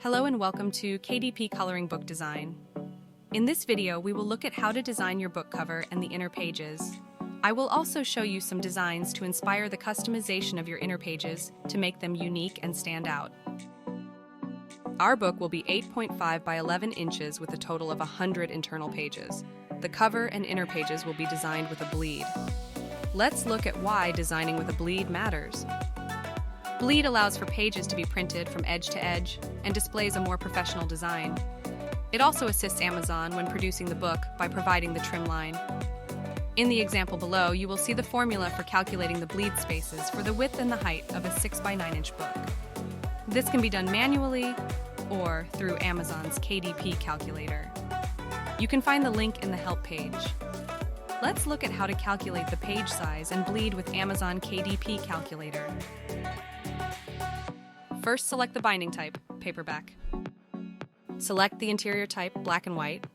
Hello and welcome to KDP Coloring Book Design. In this video, we will look at how to design your book cover and the inner pages. I will also show you some designs to inspire the customization of your inner pages to make them unique and stand out. Our book will be 8.5 by 11 inches with a total of 100 internal pages. The cover and inner pages will be designed with a bleed. Let's look at why designing with a bleed matters. Bleed allows for pages to be printed from edge to edge and displays a more professional design. It also assists Amazon when producing the book by providing the trim line. In the example below, you will see the formula for calculating the bleed spaces for the width and the height of a 6 by 9 inch book. This can be done manually or through Amazon's KDP calculator. You can find the link in the help page. Let's look at how to calculate the page size and bleed with Amazon KDP calculator. First, select the binding type, paperback. Select the interior type, black and white.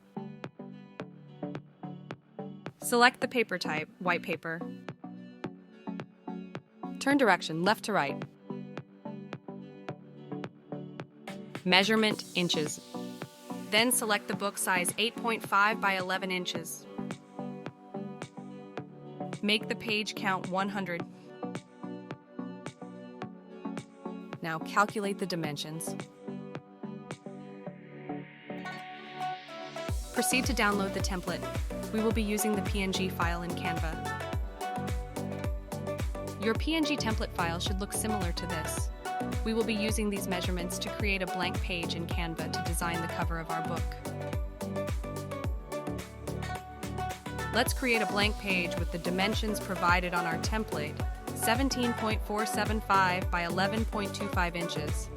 Select the paper type, white paper. Turn direction, left to right. Measurement, inches. Then select the book size 8.5 by 11 inches. Make the page count 100. Now calculate the dimensions. Proceed to download the template. We will be using the PNG file in Canva. Your PNG template file should look similar to this. We will be using these measurements to create a blank page in Canva to design the cover of our book. Let's create a blank page with the dimensions provided on our template, 17.475 by 11.25 inches.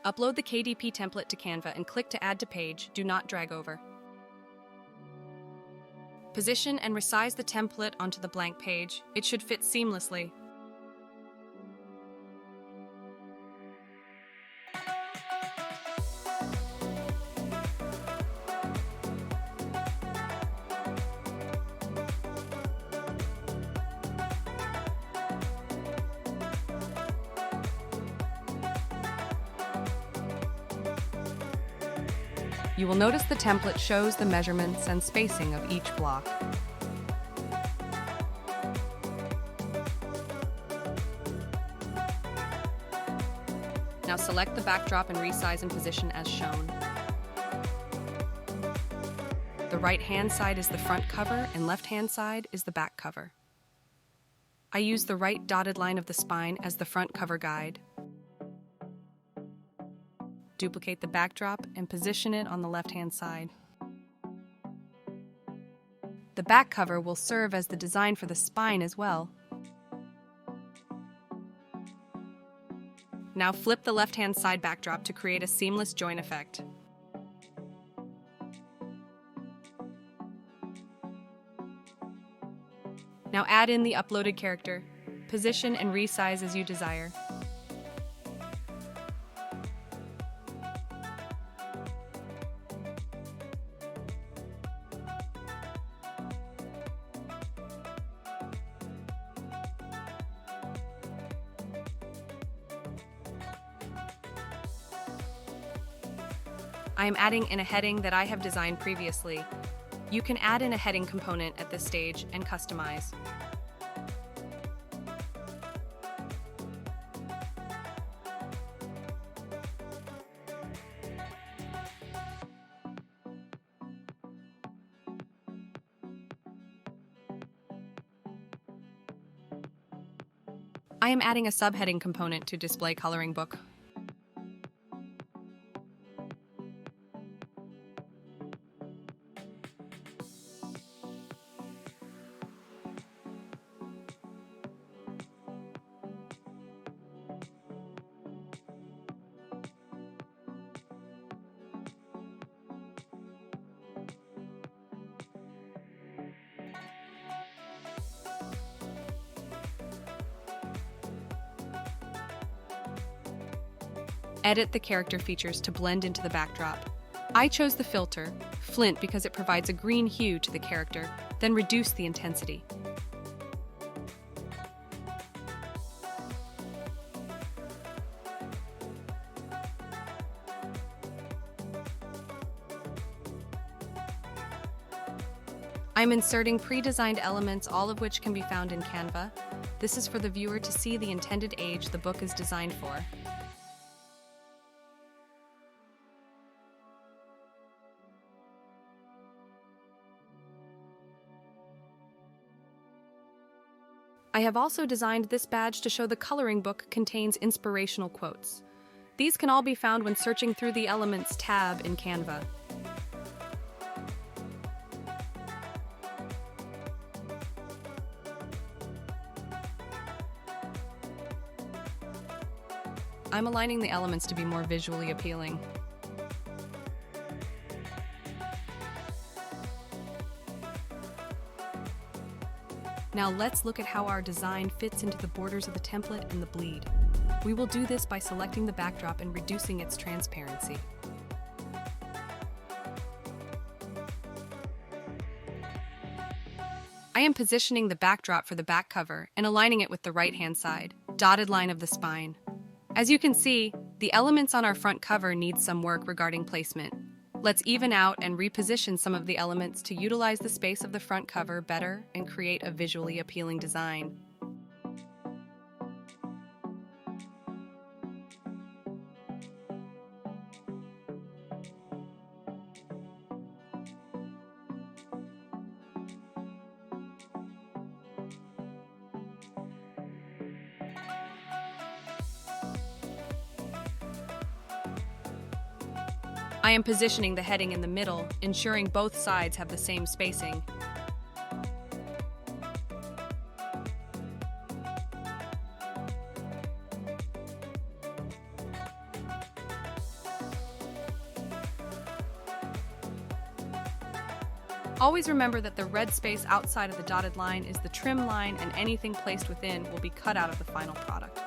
Upload the KDP template to Canva and click to Add to Page. Do not drag over. Position and resize the template onto the blank page. It should fit seamlessly. You will notice the template shows the measurements and spacing of each block. Now select the backdrop and resize and position as shown. The right-hand side is the front cover and left-hand side is the back cover. I use the right dotted line of the spine as the front cover guide. Duplicate the backdrop and position it on the left-hand side. The back cover will serve as the design for the spine as well. Now flip the left-hand side backdrop to create a seamless join effect. Now add in the uploaded character. Position and resize as you desire. I am adding in a heading that I have designed previously. You can add in a heading component at this stage and customize. I am adding a subheading component to display coloring book. Edit the character features to blend into the backdrop. I chose the filter, Flint because it provides a green hue to the character, then reduce the intensity. I'm inserting pre-designed elements, all of which can be found in Canva. This is for the viewer to see the intended age the book is designed for. I have also designed this badge to show the coloring book contains inspirational quotes. These can all be found when searching through the Elements tab in Canva. I'm aligning the elements to be more visually appealing. Now let's look at how our design fits into the borders of the template and the bleed. We will do this by selecting the backdrop and reducing its transparency. I am positioning the backdrop for the back cover and aligning it with the right-hand side, dotted line of the spine. As you can see, the elements on our front cover need some work regarding placement. Let's even out and reposition some of the elements to utilize the space of the front cover better and create a visually appealing design. I am positioning the heading in the middle, ensuring both sides have the same spacing. Always remember that the red space outside of the dotted line is the trim line, and anything placed within will be cut out of the final product.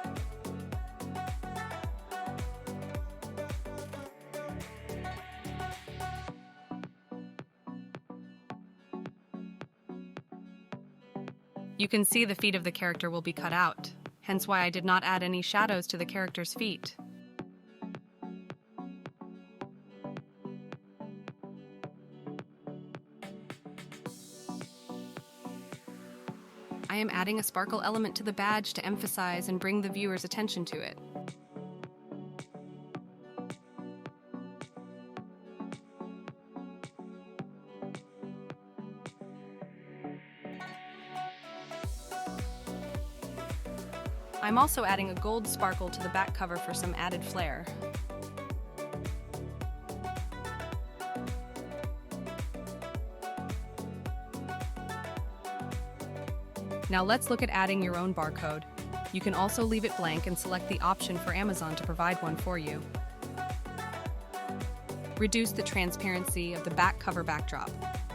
You can see the feet of the character will be cut out, hence why I did not add any shadows to the character's feet. I am adding a sparkle element to the badge to emphasize and bring the viewer's attention to it. I'm also adding a gold sparkle to the back cover for some added flair. Now let's look at adding your own barcode. You can also leave it blank and select the option for Amazon to provide one for you. Reduce the transparency of the back cover backdrop.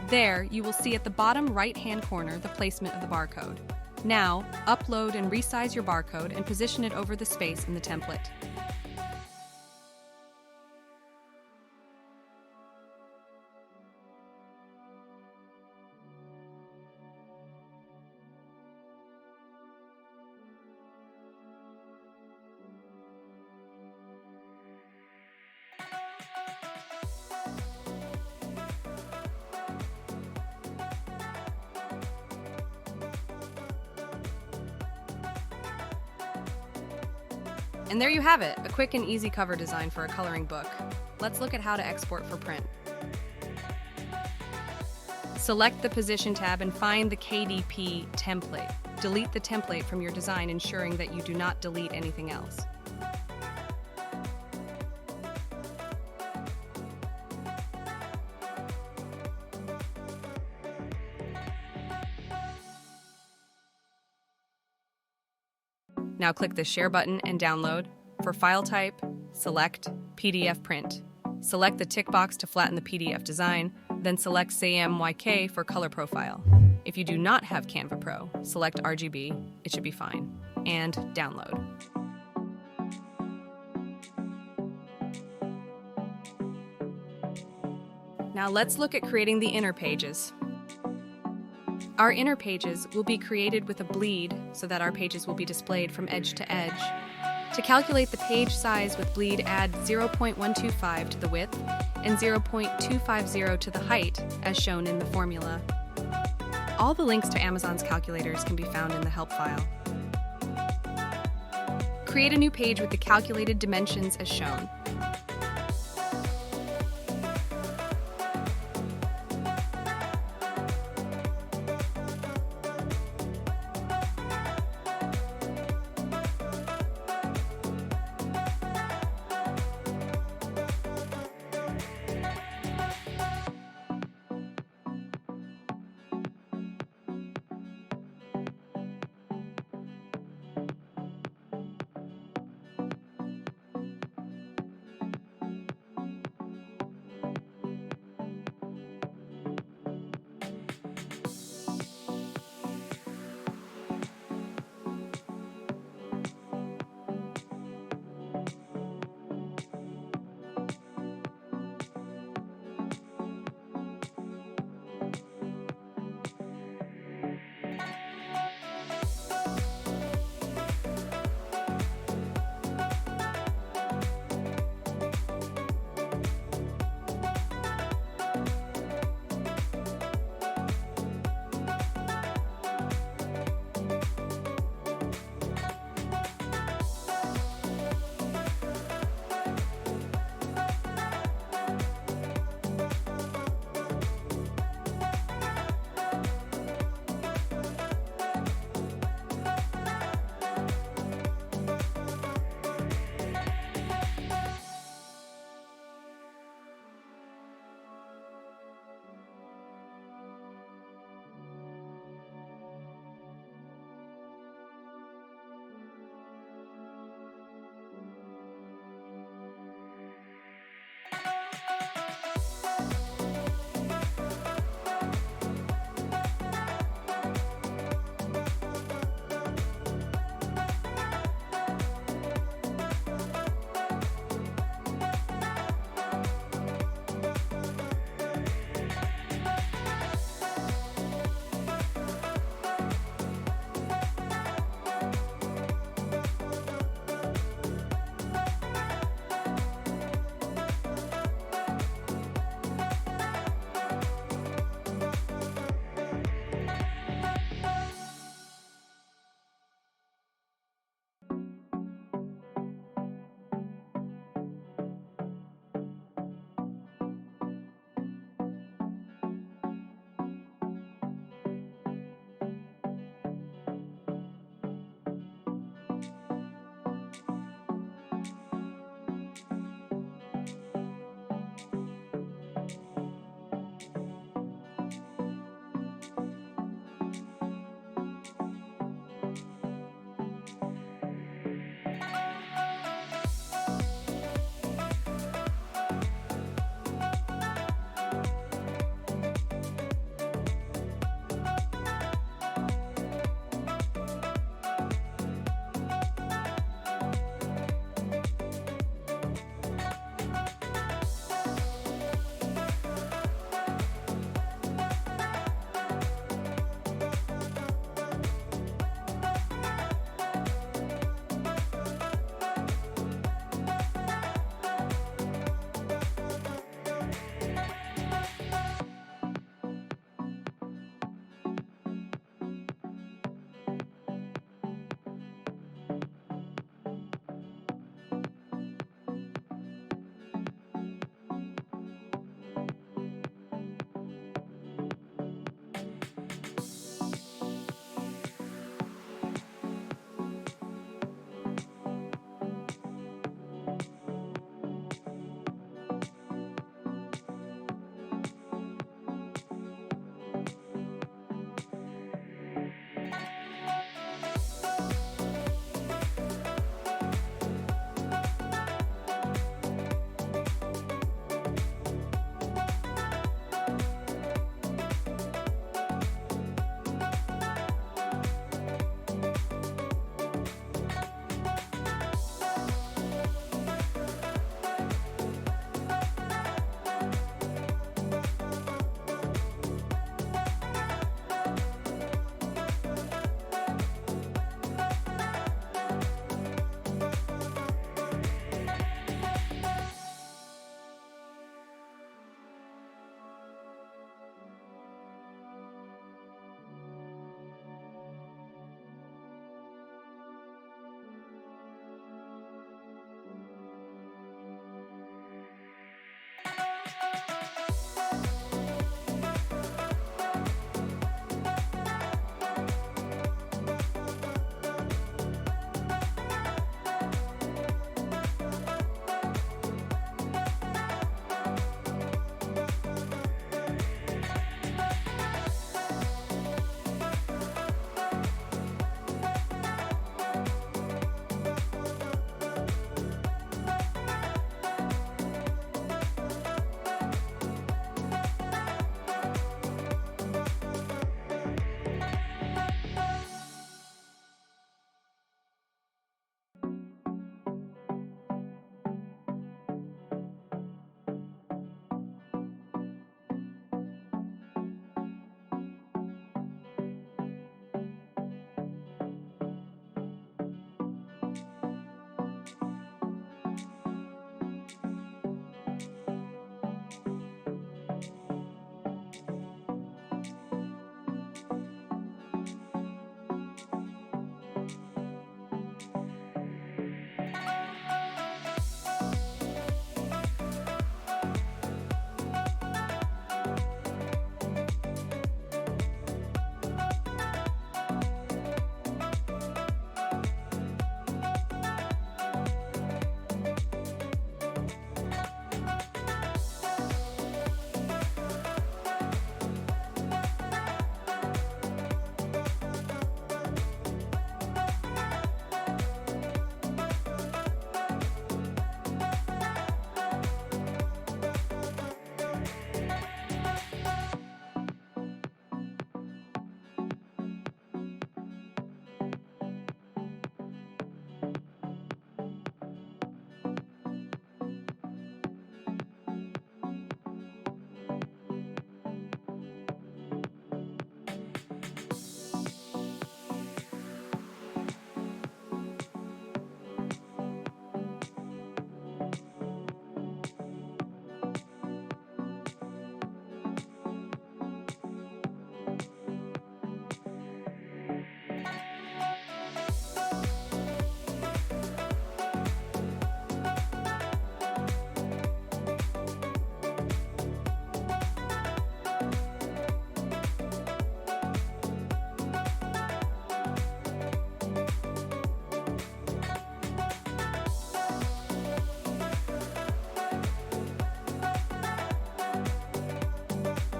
There, you will see at the bottom right-hand corner the placement of the barcode. Now, upload and resize your barcode and position it over the space in the template. And there you have it, a quick and easy cover design for a coloring book. Let's look at how to export for print. Select the Position tab and find the KDP template. Delete the template from your design, ensuring that you do not delete anything else. Now click the Share button and download. For file type, select PDF print. Select the tick box to flatten the PDF design, then select CMYK for color profile. If you do not have Canva Pro, select RGB, it should be fine, and download. Now let's look at creating the inner pages. Our inner pages will be created with a bleed so that our pages will be displayed from edge to edge. To calculate the page size with bleed, add 0.125 to the width and 0.250 to the height, as shown in the formula. All the links to Amazon's calculators can be found in the help file. Create a new page with the calculated dimensions as shown.